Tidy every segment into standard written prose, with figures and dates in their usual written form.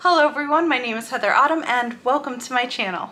Hello everyone, my name is Heather Autumn and welcome to my channel.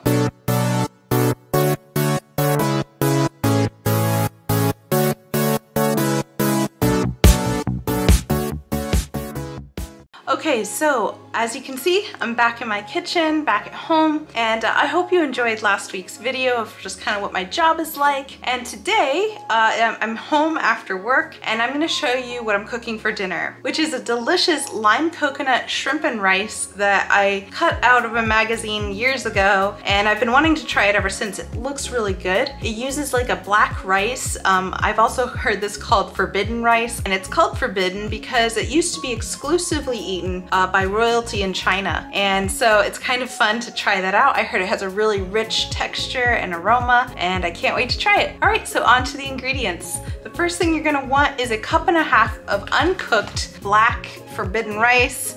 Okay, so as you can see, I'm back in my kitchen, back at home, and I hope you enjoyed last week's video of just kind of what my job is like. And today, I'm home after work, and I'm gonna show you what I'm cooking for dinner, which is a delicious lime coconut shrimp and rice that I cut out of a magazine years ago, and I've been wanting to try it ever since. It looks really good. It uses like a black rice. I've also heard this called forbidden rice, and it's called forbidden because it used to be exclusively eaten by royalty in China, and so it's kind of fun to try that out. I heard it has a really rich texture and aroma, and I can't wait to try it. All right, so on to the ingredients. The first thing you're gonna want is 1.5 cups of uncooked black forbidden rice.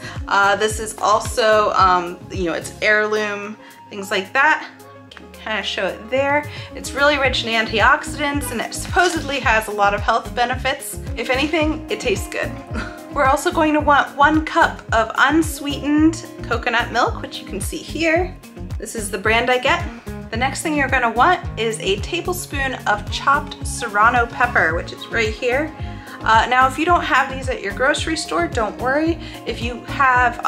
This is also, it's heirloom, things like that. Kind of show it there. It's really rich in antioxidants and it supposedly has a lot of health benefits. If anything, it tastes good. We're also going to want 1 cup of unsweetened coconut milk, which you can see here. This is the brand I get. The next thing you're gonna want is a tablespoon of chopped serrano pepper, which is right here. Now, if you don't have these at your grocery store, don't worry. If you have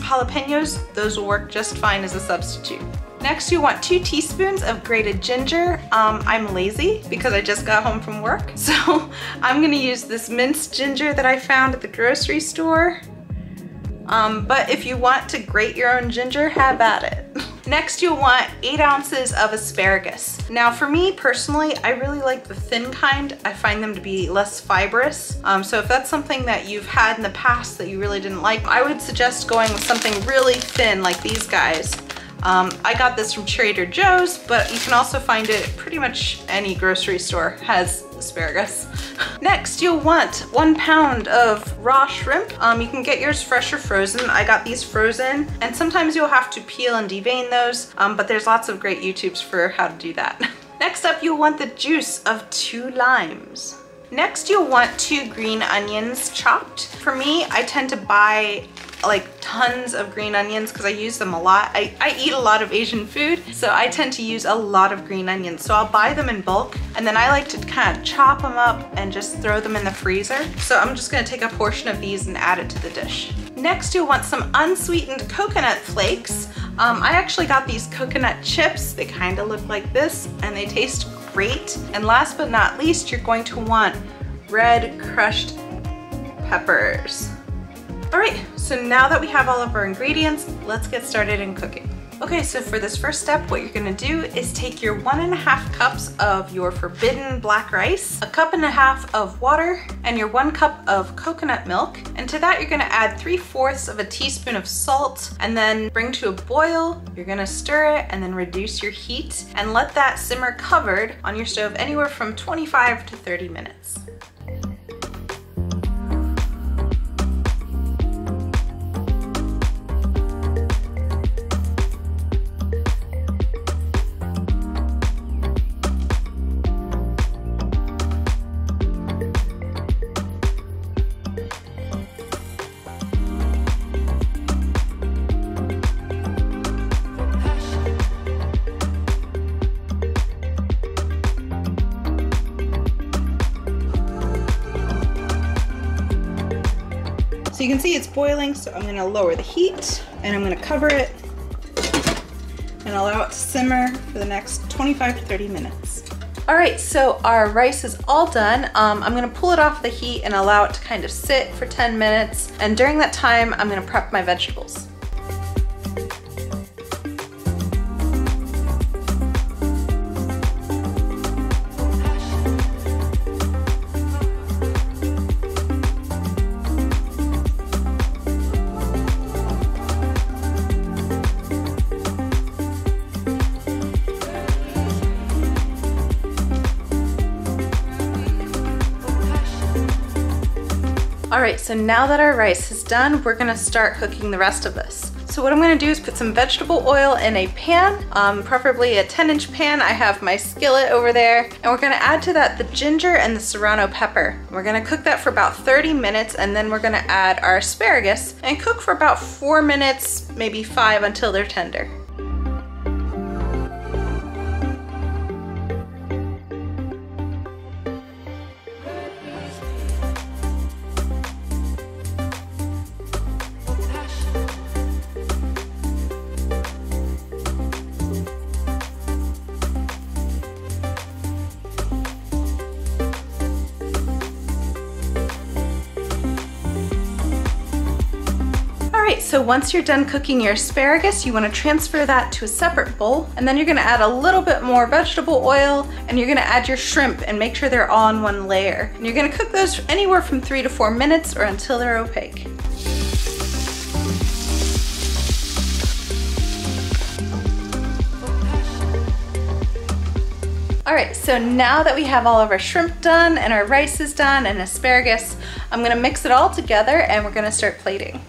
jalapenos, those will work just fine as a substitute. Next, you want 2 teaspoons of grated ginger. I'm lazy because I just got home from work, so I'm gonna use this minced ginger that I found at the grocery store. But if you want to grate your own ginger, have at it. Next, you'll want 8 ounces of asparagus. Now, for me personally, I really like the thin kind. I find them to be less fibrous. So if that's something that you've had in the past that you really didn't like, I would suggest going with something really thin like these guys. I got this from Trader Joe's, but you can also find it at pretty much any grocery store has asparagus. Next, you'll want 1 pound of raw shrimp. You can get yours fresh or frozen. I got these frozen, and sometimes you'll have to peel and devein those, but there's lots of great YouTubes for how to do that. Next up, you'll want the juice of 2 limes. Next, you'll want 2 green onions chopped. For me, I tend to buy like tons of green onions because I use them a lot. I eat a lot of Asian food, so I tend to use a lot of green onions. So I'll buy them in bulk, and then I like to kind of chop them up and just throw them in the freezer. So I'm just gonna take a portion of these and add it to the dish. Next, you'll want some unsweetened coconut flakes. I actually got these coconut chips. They kind of look like this, and they taste great. And last but not least, you're going to want red crushed peppers. All right, so now that we have all of our ingredients, let's get started in cooking. Okay, so for this first step, what you're gonna do is take your 1.5 cups of your forbidden black rice, 1.5 cups of water, and your 1 cup of coconut milk. And to that, you're gonna add 3/4 of a teaspoon of salt, and then bring to a boil. You're gonna stir it and then reduce your heat and let that simmer covered on your stove anywhere from 25 to 30 minutes. So you can see it's boiling, so I'm gonna lower the heat and I'm gonna cover it and allow it to simmer for the next 25 to 30 minutes. All right, so our rice is all done. I'm gonna pull it off the heat and allow it to kind of sit for 10 minutes. And during that time, I'm gonna prep my vegetables. All right, so now that our rice is done, we're gonna start cooking the rest of this. So what I'm gonna do is put some vegetable oil in a pan, preferably a 10-inch pan. I have my skillet over there. And we're gonna add to that the ginger and the serrano pepper. We're gonna cook that for about 30 minutes, and then we're gonna add our asparagus and cook for about 4 minutes, maybe 5, until they're tender. So once you're done cooking your asparagus, you want to transfer that to a separate bowl, and then you're going to add a little bit more vegetable oil, and you're going to add your shrimp and make sure they're all in one layer. And you're going to cook those anywhere from 3 to 4 minutes or until they're opaque. All right, so now that we have all of our shrimp done and our rice is done and asparagus, I'm going to mix it all together and we're going to start plating.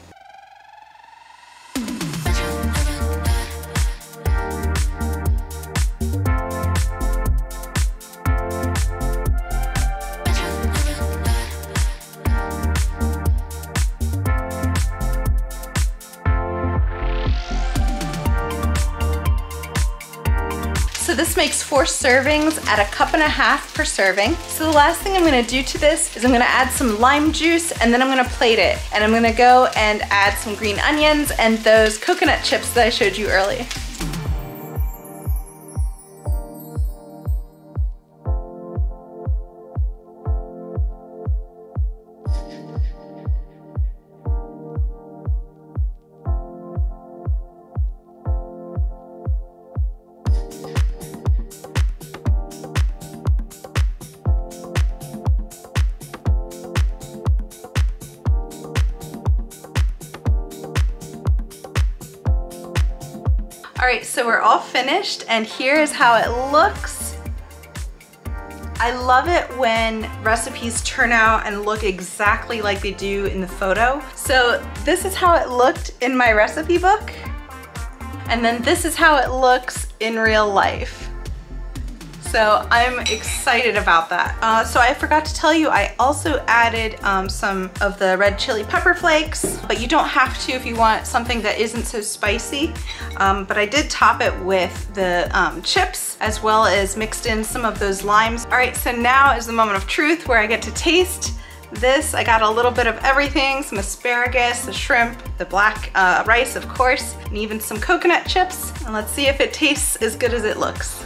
So this makes 4 servings at 1.5 cups per serving. So the last thing I'm gonna do to this is I'm gonna add some lime juice, and then I'm gonna plate it. And I'm gonna go and add some green onions and those coconut chips that I showed you earlier. All right, so we're all finished, and here is how it looks. I love it when recipes turn out and look exactly like they do in the photo. So this is how it looked in my recipe book, and then this is how it looks in real life. So I'm excited about that. So I forgot to tell you, I also added some of the red chili pepper flakes, but you don't have to if you want something that isn't so spicy. But I did top it with the chips, as well as mixed in some of those limes. All right, so now is the moment of truth where I get to taste this. I got a little bit of everything, some asparagus, the shrimp, the black rice, of course, and even some coconut chips. And let's see if it tastes as good as it looks.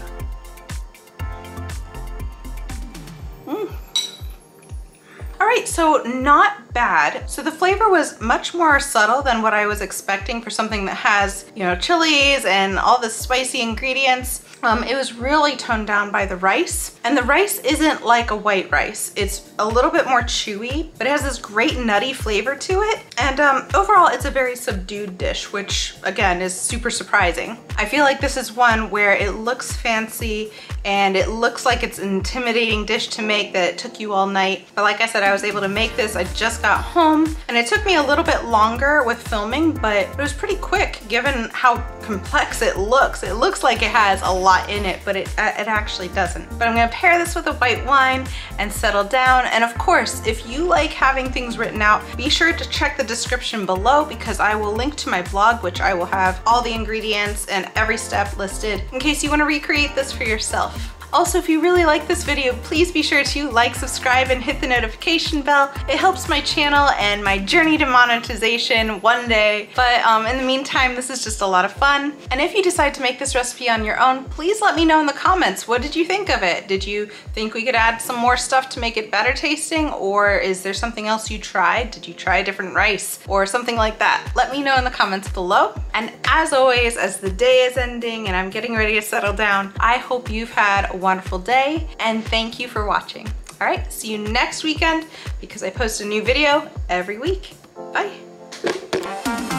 All right, so not bad. So the flavor was much more subtle than what I was expecting for something that has, you know, chilies and all the spicy ingredients. It was really toned down by the rice, and the rice isn't like a white rice. It's a little bit more chewy, but it has this great nutty flavor to it. And overall, it's a very subdued dish, which again is super surprising. I feel like this is one where it looks fancy and it looks like it's an intimidating dish to make that it took you all night. But like I said, I was able to make this. I just got home, and it took me a little bit longer with filming, but it was pretty quick given how complex it looks. It looks like it has a lot in it, but it actually doesn't. But I'm gonna pair this with a white wine and settle down. And of course, if you like having things written out, be sure to check the description below, because I will link to my blog, which I will have all the ingredients and every step listed in case you want to recreate this for yourself. Also, if you really like this video, please be sure to like, subscribe, and hit the notification bell. It helps my channel and my journey to monetization one day. But in the meantime, this is just a lot of fun. And if you decide to make this recipe on your own, please let me know in the comments. What did you think of it? Did you think we could add some more stuff to make it better tasting? Or is there something else you tried? Did you try a different rice or something like that? Let me know in the comments below. And as always, as the day is ending and I'm getting ready to settle down, I hope you've had a wonderful day, and thank you for watching. All right, see you next weekend, because I post a new video every week. Bye.